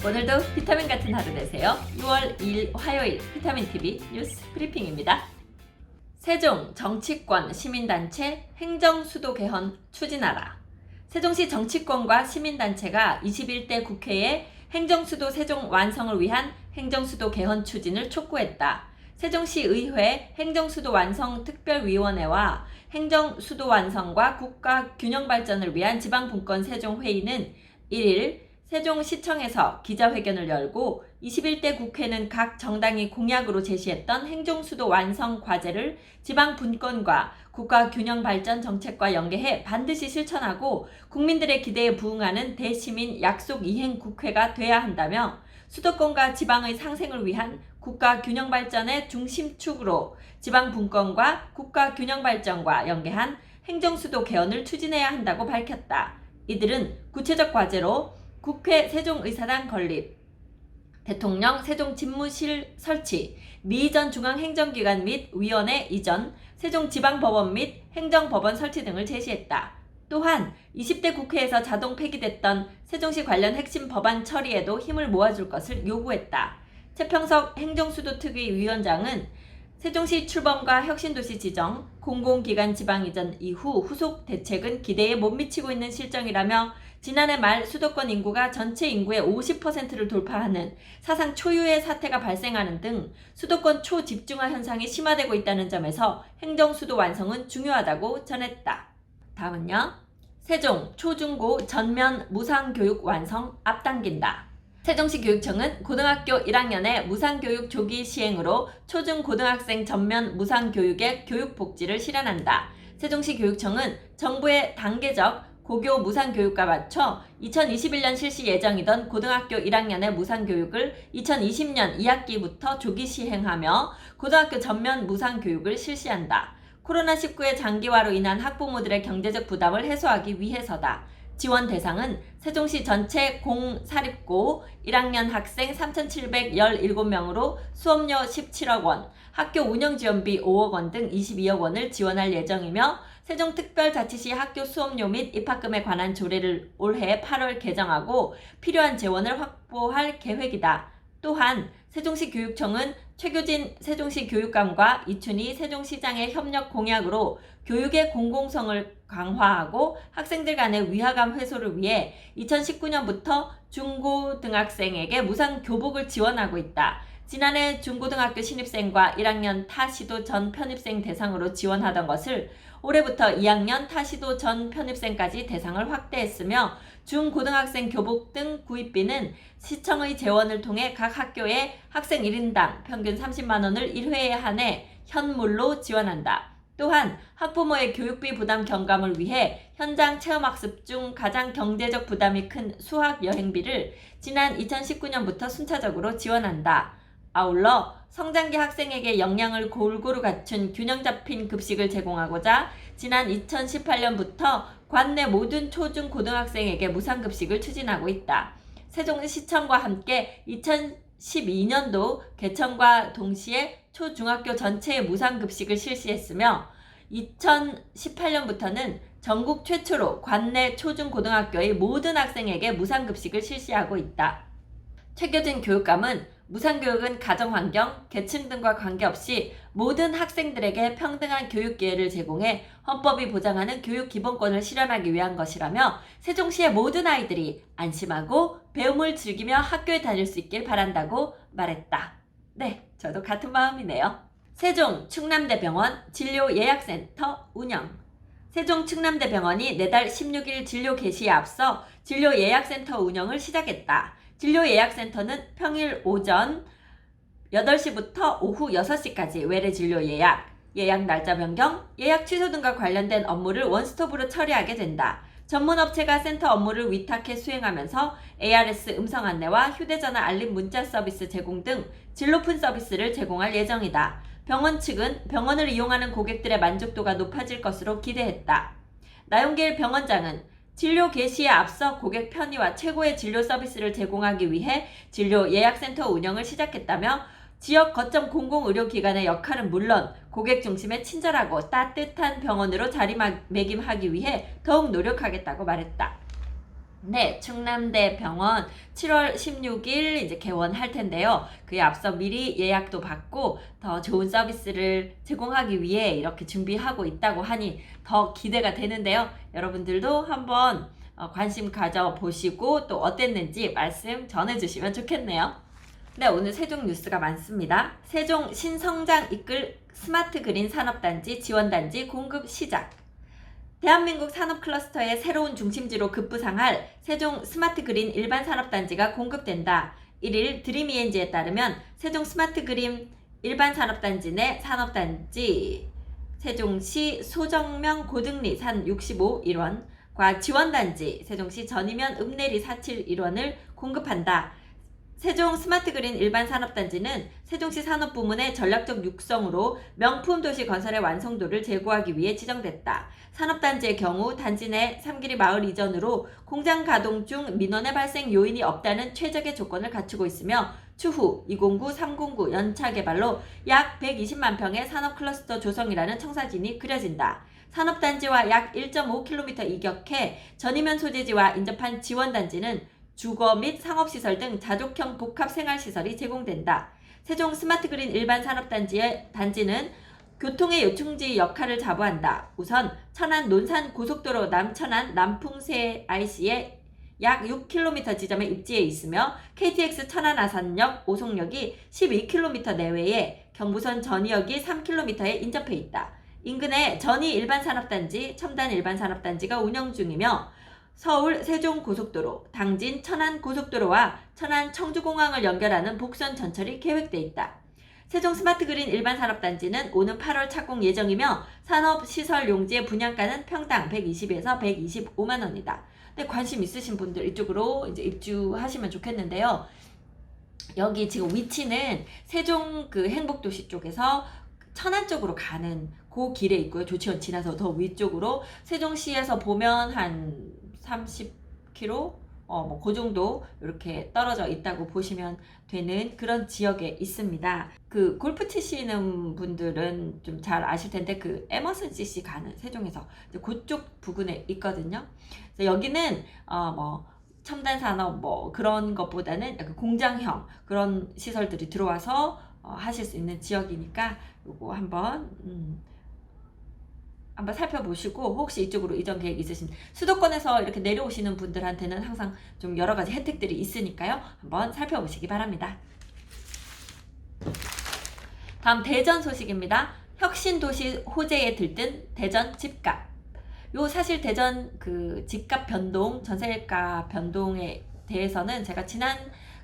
오늘도 비타민 같은 하루 되세요. 6월 2일 화요일 비타민TV 뉴스 브리핑입니다. 세종 정치권 시민단체 행정수도 개헌 추진하라. 세종시 정치권과 시민단체가 21대 국회에 행정수도 세종 완성을 위한 행정수도 개헌 추진을 촉구했다. 세종시 의회 행정수도 완성 특별위원회와 행정수도 완성과 국가 균형 발전을 위한 지방분권 세종회의는 1일 세종시청에서 기자회견을 열고 21대 국회는 각 정당이 공약으로 제시했던 행정수도 완성 과제를 지방분권과 국가균형발전 정책과 연계해 반드시 실천하고 국민들의 기대에 부응하는 대시민 약속 이행 국회가 돼야 한다며 수도권과 지방의 상생을 위한 국가균형발전의 중심축으로 지방분권과 국가균형발전과 연계한 행정수도 개헌을 추진해야 한다고 밝혔다. 이들은 구체적 과제로 국회 세종의사당 건립, 대통령 세종집무실 설치, 미 전 중앙행정기관 및 위원회 이전, 세종지방법원 및 행정법원 설치 등을 제시했다. 또한 20대 국회에서 자동 폐기됐던 세종시 관련 핵심 법안 처리에도 힘을 모아줄 것을 요구했다. 최평석 행정수도특위 위원장은 세종시 출범과 혁신도시 지정, 공공기관 지방 이전 이후 후속 대책은 기대에 못 미치고 있는 실정이라며 지난해 말 수도권 인구가 전체 인구의 50%를 돌파하는 사상 초유의 사태가 발생하는 등 수도권 초집중화 현상이 심화되고 있다는 점에서 행정수도 완성은 중요하다고 전했다. 다음은요. 세종 초중고 전면 무상교육 완성 앞당긴다. 세종시 교육청은 고등학교 1학년의 무상교육 조기 시행으로 초중고등학생 전면 무상교육의 교육복지를 실현한다. 세종시 교육청은 정부의 단계적 고교 무상교육과 맞춰 2021년 실시 예정이던 고등학교 1학년의 무상교육을 2020년 2학기부터 조기 시행하며 고등학교 전면 무상교육을 실시한다. 코로나19의 장기화로 인한 학부모들의 경제적 부담을 해소하기 위해서다. 지원 대상은 세종시 전체 공사립고 1학년 학생 3,717명으로 수업료 17억 원, 학교 운영지원비 5억 원 등 22억 원을 지원할 예정이며 세종특별자치시 학교 수업료 및 입학금에 관한 조례를 올해 8월 개정하고 필요한 재원을 확보할 계획이다. 또한 세종시 교육청은 최교진 세종시 교육감과 이춘희 세종시장의 협력 공약으로 교육의 공공성을 강화하고 학생들 간의 위화감 해소를 위해 2019년부터 중고등학생에게 무상 교복을 지원하고 있다. 지난해 중고등학교 신입생과 1학년 타시도 전 편입생 대상으로 지원하던 것을 올해부터 2학년 타시도 전 편입생까지 대상을 확대했으며 중고등학생 교복 등 구입비는 시청의 재원을 통해 각 학교에 학생 1인당 평균 30만 원을 1회에 한해 현물로 지원한다. 또한 학부모의 교육비 부담 경감을 위해 현장 체험학습 중 가장 경제적 부담이 큰 수학 여행비를 지난 2019년부터 순차적으로 지원한다. 아울러 성장기 학생에게 역량을 골고루 갖춘 균형 잡힌 급식을 제공하고자 지난 2018년부터 관내 모든 초중 고등학생에게 무상급식을 추진하고 있다. 세종시청과 함께 2012년도 개청과 동시에 초중학교 전체에 무상급식을 실시했으며 2018년부터는 전국 최초로 관내 초중고등학교의 모든 학생에게 무상급식을 실시하고 있다. 최교진 교육감은 무상교육은 가정환경, 계층 등과 관계없이 모든 학생들에게 평등한 교육 기회를 제공해 헌법이 보장하는 교육 기본권을 실현하기 위한 것이라며 세종시의 모든 아이들이 안심하고 배움을 즐기며 학교에 다닐 수 있길 바란다고 말했다. 네, 저도 같은 마음이네요. 세종 충남대병원 진료예약센터 운영. 세종 충남대병원이 내달 16일 진료 개시에 앞서 진료예약센터 운영을 시작했다. 진료예약센터는 평일 오전 8시부터 오후 6시까지 외래 진료 예약, 예약 날짜 변경, 예약 취소 등과 관련된 업무를 원스톱으로 처리하게 된다. 전문업체가 센터 업무를 위탁해 수행하면서 ARS 음성 안내와 휴대전화 알림 문자 서비스 제공 등 질 높은 서비스를 제공할 예정이다. 병원 측은 병원을 이용하는 고객들의 만족도가 높아질 것으로 기대했다. 나용길 병원장은 진료 개시에 앞서 고객 편의와 최고의 진료 서비스를 제공하기 위해 진료 예약센터 운영을 시작했다며 지역 거점 공공의료기관의 역할은 물론 고객 중심의 친절하고 따뜻한 병원으로 자리매김하기 위해 더욱 노력하겠다고 말했다. 네, 충남대 병원 7월 16일 이제 개원할 텐데요. 그에 앞서 미리 예약도 받고 더 좋은 서비스를 제공하기 위해 이렇게 준비하고 있다고 하니 더 기대가 되는데요. 여러분들도 한번 관심 가져보시고 또 어땠는지 말씀 전해주시면 좋겠네요. 네, 오늘 세종 뉴스가 많습니다. 세종 신성장 이끌 스마트 그린 산업단지 지원단지 공급 시작. 대한민국 산업 클러스터의 새로운 중심지로 급부상할 세종 스마트 그린 일반 산업단지가 공급된다. 1일 드림이엔지에 따르면 세종 스마트 그린 일반 산업단지 내 산업단지 세종시 소정명 고등리 산 65 1원과 지원단지 세종시 전이면 읍내리 47 1원을 공급한다. 세종 스마트그린 일반산업단지는 세종시 산업부문의 전략적 육성으로 명품 도시 건설의 완성도를 제고하기 위해 지정됐다. 산업단지의 경우 단지 내 삼기리 마을 이전으로 공장 가동 중 민원의 발생 요인이 없다는 최적의 조건을 갖추고 있으며 추후 2009-309 연차 개발로 약 120만 평의 산업 클러스터 조성이라는 청사진이 그려진다. 산업단지와 약 1.5km 이격해 전이면 소재지와 인접한 지원단지는 주거 및 상업시설 등 자족형 복합생활시설이 제공된다. 세종 스마트그린 일반 산업단지의 단지는 교통의 요충지 역할을 자부한다. 우선 천안 논산 고속도로 남천안 남풍세 IC에 약 6km 지점에 입지해 있으며 KTX 천안 아산역 오송역이 12km 내외에 경부선 전이역이 3km에 인접해 있다. 인근에 전이 일반산업단지, 첨단 일반산업단지가 운영 중이며 서울 세종고속도로, 당진 천안고속도로와 천안 청주공항을 연결하는 복선 전철이 계획돼 있다. 세종 스마트그린 일반산업단지는 오는 8월 착공 예정이며 산업시설 용지의 분양가는 평당 120에서 125만 원이다. 네, 관심 있으신 분들 이쪽으로 이제 입주하시면 좋겠는데요. 여기 지금 위치는 세종 그 행복도시 쪽에서 천안 쪽으로 가는 그 길에 있고요. 조치원 지나서 더 위쪽으로 세종시에서 보면 한 30km 뭐 그 정도 이렇게 떨어져 있다고 보시면 되는 그런 지역에 있습니다. 그 골프 치시는 분들은 좀 잘 아실 텐데 그 에머슨 CC 가는 세종에서 그쪽 부근에 있거든요. 그래서 여기는 뭐 첨단 산업 뭐 그런 것보다는 약간 공장형 그런 시설들이 들어와서 하실 수 있는 지역이니까 요거 한번 살펴보시고 혹시 이쪽으로 이전 계획 있으신 수도권에서 이렇게 내려오시는 분들한테는 항상 좀 여러 가지 혜택들이 있으니까요. 한번 살펴보시기 바랍니다. 다음 대전 소식입니다. 혁신도시 호재에 들뜬 대전 집값. 요 사실 대전 그 집값 변동, 전세가 변동에 대해서는 제가 지난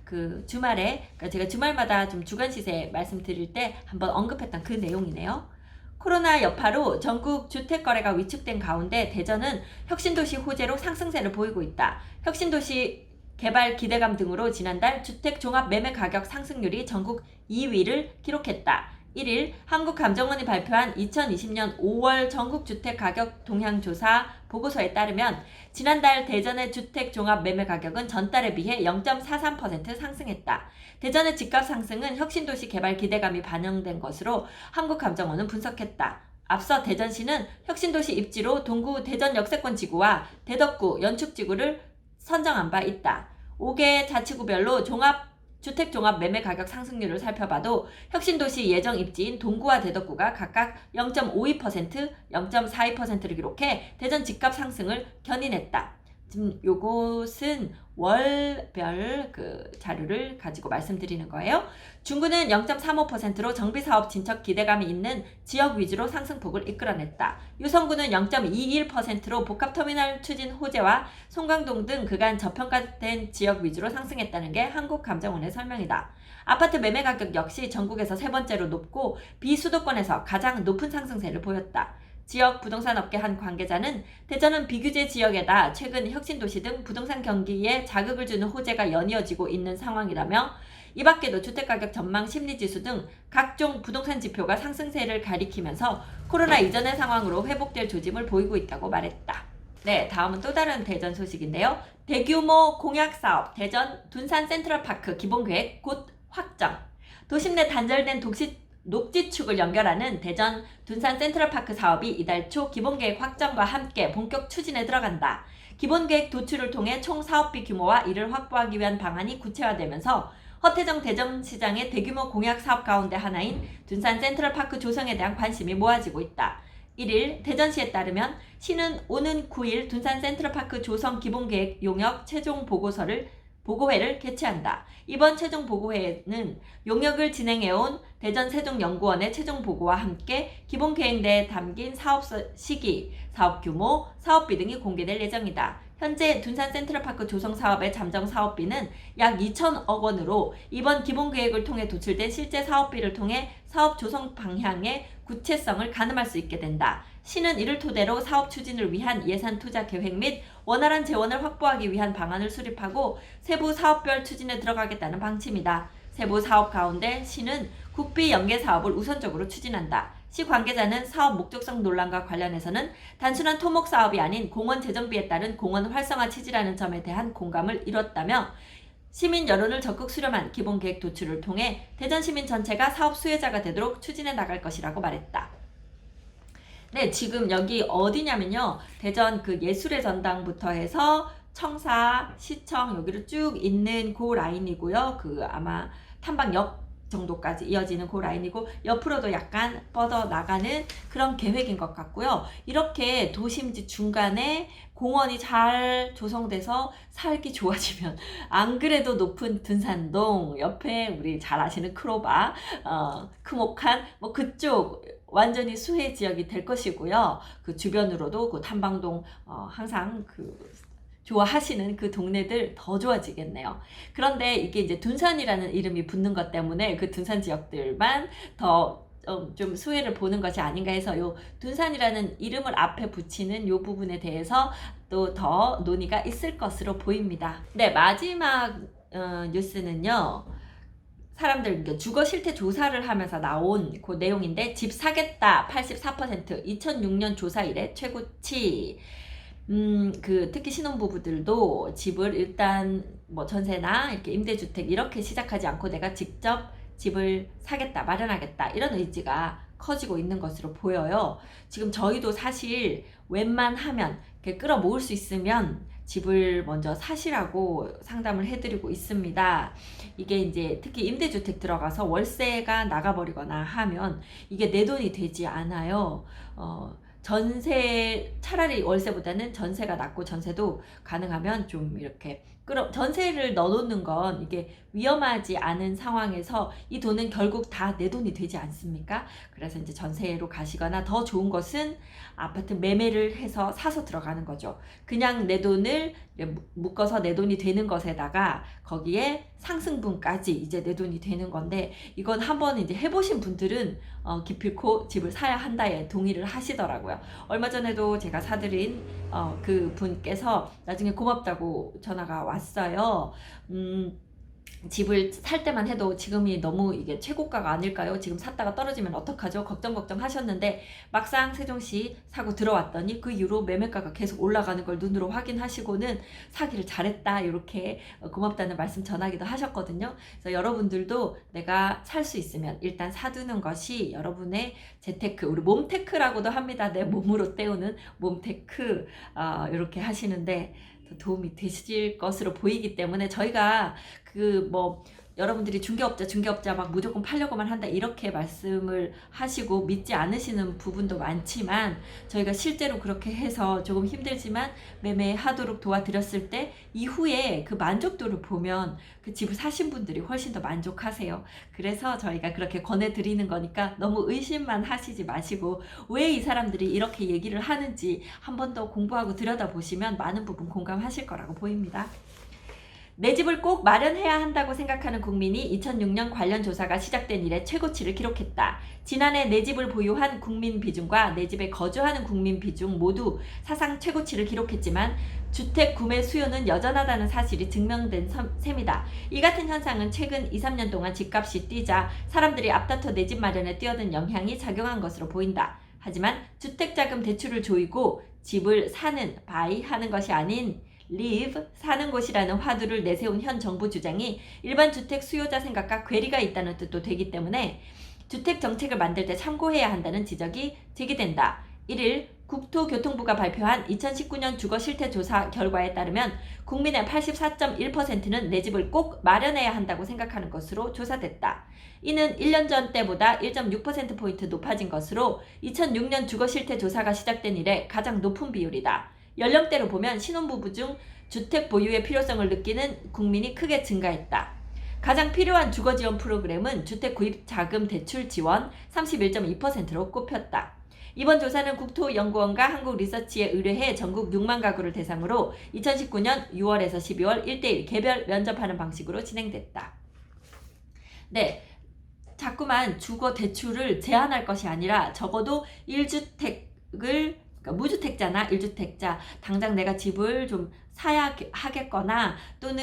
그 주말에 그러니까 제가 주말마다 좀 주간 시세 말씀드릴 때 한번 언급했던 그 내용이네요. 코로나 여파로 전국 주택거래가 위축된 가운데 대전은 혁신도시 호재로 상승세를 보이고 있다. 혁신도시 개발 기대감 등으로 지난달 주택 종합 매매 가격 상승률이 전국 2위를 기록했다. 1일 한국감정원이 발표한 2020년 5월 전국 주택 가격 동향 조사 보고서에 따르면 지난달 대전의 주택 종합 매매 가격은 전달에 비해 0.43% 상승했다. 대전의 집값 상승은 혁신도시 개발 기대감이 반영된 것으로 한국감정원은 분석했다. 앞서 대전시는 혁신도시 입지로 동구 대전 역세권 지구와 대덕구 연축지구를 선정한 바 있다. 5개 자치구별로 주택 종합 매매 가격 상승률을 살펴봐도 혁신도시 예정 입지인 동구와 대덕구가 각각 0.52%, 0.42%를 기록해 대전 집값 상승을 견인했다. 지금 요것은 월별 그 자료를 가지고 말씀드리는 거예요. 중구는 0.35%로 정비사업 진척 기대감이 있는 지역 위주로 상승폭을 이끌어냈다. 유성구는 0.21%로 복합터미널 추진 호재와 송강동 등 그간 저평가된 지역 위주로 상승했다는 게 한국감정원의 설명이다. 아파트 매매 가격 역시 전국에서 세 번째로 높고 비수도권에서 가장 높은 상승세를 보였다. 지역 부동산 업계 한 관계자는 대전은 비규제 지역에다 최근 혁신도시 등 부동산 경기에 자극을 주는 호재가 연이어지고 있는 상황이라며 이 밖에도 주택가격 전망 심리지수 등 각종 부동산 지표가 상승세를 가리키면서 코로나 이전의 상황으로 회복될 조짐을 보이고 있다고 말했다. 네, 다음은 또 다른 대전 소식인데요. 대규모 공약사업 대전 둔산 센트럴파크 기본계획 곧 확정. 도심 내 단절된 녹지축을 연결하는 대전 둔산 센트럴파크 사업이 이달 초 기본계획 확정과 함께 본격 추진에 들어간다. 기본계획 도출을 통해 총 사업비 규모와 이를 확보하기 위한 방안이 구체화되면서 허태정 대전시장의 대규모 공약 사업 가운데 하나인 둔산 센트럴파크 조성에 대한 관심이 모아지고 있다. 1일 대전시에 따르면 시는 오는 9일 둔산 센트럴파크 조성 기본계획 용역 최종 보고회를 개최한다. 이번 최종 보고회는 용역을 진행해온 대전세종연구원의 최종 보고와 함께 기본계획 내에 담긴 사업 시기, 사업 규모, 사업비 등이 공개될 예정이다. 현재 둔산 센트럴파크 조성 사업의 잠정 사업비는 약 2천억 원으로 이번 기본계획을 통해 도출된 실제 사업비를 통해 사업 조성 방향의 구체성을 가늠할 수 있게 된다. 시는 이를 토대로 사업 추진을 위한 예산 투자 계획 및 원활한 재원을 확보하기 위한 방안을 수립하고 세부 사업별 추진에 들어가겠다는 방침이다. 세부 사업 가운데 시는 국비 연계 사업을 우선적으로 추진한다. 시 관계자는 사업 목적성 논란과 관련해서는 단순한 토목 사업이 아닌 공원 재정비에 따른 공원 활성화 취지라는 점에 대한 공감을 이뤘다며 시민 여론을 적극 수렴한 기본계획 도출을 통해 대전 시민 전체가 사업 수혜자가 되도록 추진해 나갈 것이라고 말했다. 네, 지금 여기 어디냐면요. 대전 그 예술의 전당부터 해서 청사, 시청 여기를 쭉 있는 그 라인이고요. 그 아마 탐방역 정도까지 이어지는 그 라인이고 옆으로도 약간 뻗어 나가는 그런 계획인 것 같고요. 이렇게 도심지 중간에 공원이 잘 조성돼서 살기 좋아지면 안 그래도 높은 둔산동 옆에 우리 잘 아시는 크로바, 크목한 뭐 그쪽 완전히 수혜 지역이 될 것이고요. 그 주변으로도 그 탐방동 항상 그 좋아하시는 그 동네들 더 좋아지겠네요. 그런데 이게 이제 둔산이라는 이름이 붙는 것 때문에 그 둔산 지역들만 더 좀 수혜를 보는 것이 아닌가 해서 요 둔산이라는 이름을 앞에 붙이는 요 부분에 대해서 또 더 논의가 있을 것으로 보입니다. 네, 마지막 뉴스는요. 사람들 주거 실태 조사를 하면서 나온 그 내용인데 집 사겠다 84% 2006년 조사 이래 최고치. 특히 신혼부부들도 집을 일단 뭐 전세나 이렇게 임대주택 이렇게 시작하지 않고 내가 직접 집을 사겠다, 마련하겠다 이런 의지가 커지고 있는 것으로 보여요. 지금 저희도 사실 웬만하면 이렇게 끌어모을 수 있으면 집을 먼저 사시라고 상담을 해드리고 있습니다. 이게 이제 특히 임대주택 들어가서 월세가 나가버리거나 하면 이게 내 돈이 되지 않아요. 전세 차라리 월세보다는 전세가 낫고 전세도 가능하면 좀 이렇게 전세를 넣어놓는 건 이게 위험하지 않은 상황에서 이 돈은 결국 다 내 돈이 되지 않습니까? 그래서 이제 전세로 가시거나 더 좋은 것은 아파트 매매를 해서 사서 들어가는 거죠. 그냥 내 돈을 묶어서 내 돈이 되는 것에다가 거기에 상승분까지 이제 내 돈이 되는 건데 이건 한번 이제 해보신 분들은 기필코 집을 사야 한다에 동의를 하시더라고요. 얼마 전에도 제가 사드린 그 분께서 나중에 고맙다고 전화가 왔어요. 집을 살 때만 해도 지금이 너무 이게 최고가가 아닐까요? 지금 샀다가 떨어지면 어떡하죠? 걱정 하셨는데 막상 세종시 사고 들어왔더니 그 이후로 매매가가 계속 올라가는 걸 눈으로 확인하시고는 사기를 잘했다 이렇게 고맙다는 말씀 전하기도 하셨거든요. 그래서 여러분들도 내가 살 수 있으면 일단 사두는 것이 여러분의 재테크, 우리 몸테크라고도 합니다. 내 몸으로 때우는 몸테크 이렇게 하시는데 도움이 되실 것으로 보이기 때문에 저희가 여러분들이 중개업자 막 무조건 팔려고만 한다 이렇게 말씀을 하시고 믿지 않으시는 부분도 많지만 저희가 실제로 그렇게 해서 조금 힘들지만 매매하도록 도와드렸을 때 이후에 그 만족도를 보면 그 집을 사신 분들이 훨씬 더 만족하세요. 그래서 저희가 그렇게 권해드리는 거니까 너무 의심만 하시지 마시고 왜 이 사람들이 이렇게 얘기를 하는지 한 번 더 공부하고 들여다보시면 많은 부분 공감하실 거라고 보입니다. 내 집을 꼭 마련해야 한다고 생각하는 국민이 2006년 관련 조사가 시작된 이래 최고치를 기록했다. 지난해 내 집을 보유한 국민 비중과 내 집에 거주하는 국민 비중 모두 사상 최고치를 기록했지만 주택 구매 수요는 여전하다는 사실이 증명된 셈이다. 이 같은 현상은 최근 2-3년 동안 집값이 뛰자 사람들이 앞다퉈 내 집 마련에 뛰어든 영향이 작용한 것으로 보인다. 하지만 주택자금 대출을 조이고 집을 사는, 하는 것이 아닌 live, 사는 곳이라는 화두를 내세운 현 정부 주장이 일반 주택 수요자 생각과 괴리가 있다는 뜻도 되기 때문에 주택 정책을 만들 때 참고해야 한다는 지적이 제기된다. 1일 국토교통부가 발표한 2019년 주거 실태 조사 결과에 따르면 국민의 84.1%는 내 집을 꼭 마련해야 한다고 생각하는 것으로 조사됐다. 이는 1년 전 때보다 1.6%포인트 높아진 것으로 2006년 주거 실태 조사가 시작된 이래 가장 높은 비율이다. 연령대로 보면 신혼부부 중 주택 보유의 필요성을 느끼는 국민이 크게 증가했다. 가장 필요한 주거지원 프로그램은 주택 구입 자금 대출 지원 31.2%로 꼽혔다. 이번 조사는 국토연구원과 한국리서치에 의뢰해 전국 6만 가구를 대상으로 2019년 6월에서 12월 1대1 개별 면접하는 방식으로 진행됐다. 네, 자꾸만 주거 대출을 제한할 것이 아니라 적어도 1주택을 그러니까 무주택자나 1주택자 당장 내가 집을 좀 사야 하겠거나 또는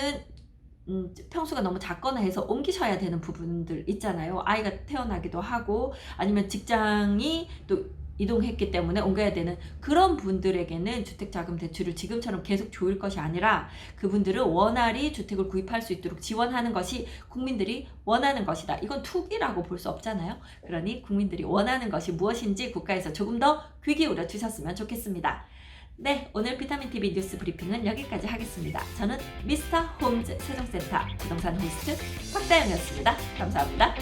평수가 너무 작거나 해서 옮기셔야 되는 부분들 있잖아요. 아이가 태어나기도 하고 아니면 직장이 또 이동했기 때문에 옮겨야 되는 그런 분들에게는 주택자금 대출을 지금처럼 계속 조일 것이 아니라 그분들은 원활히 주택을 구입할 수 있도록 지원하는 것이 국민들이 원하는 것이다. 이건 투기라고 볼 수 없잖아요. 그러니 국민들이 원하는 것이 무엇인지 국가에서 조금 더 귀 기울여 주셨으면 좋겠습니다. 네, 오늘 비타민TV 뉴스 브리핑은 여기까지 하겠습니다. 저는 미스터 홈즈 세종센터 부동산 호스트 박다영이었습니다. 감사합니다.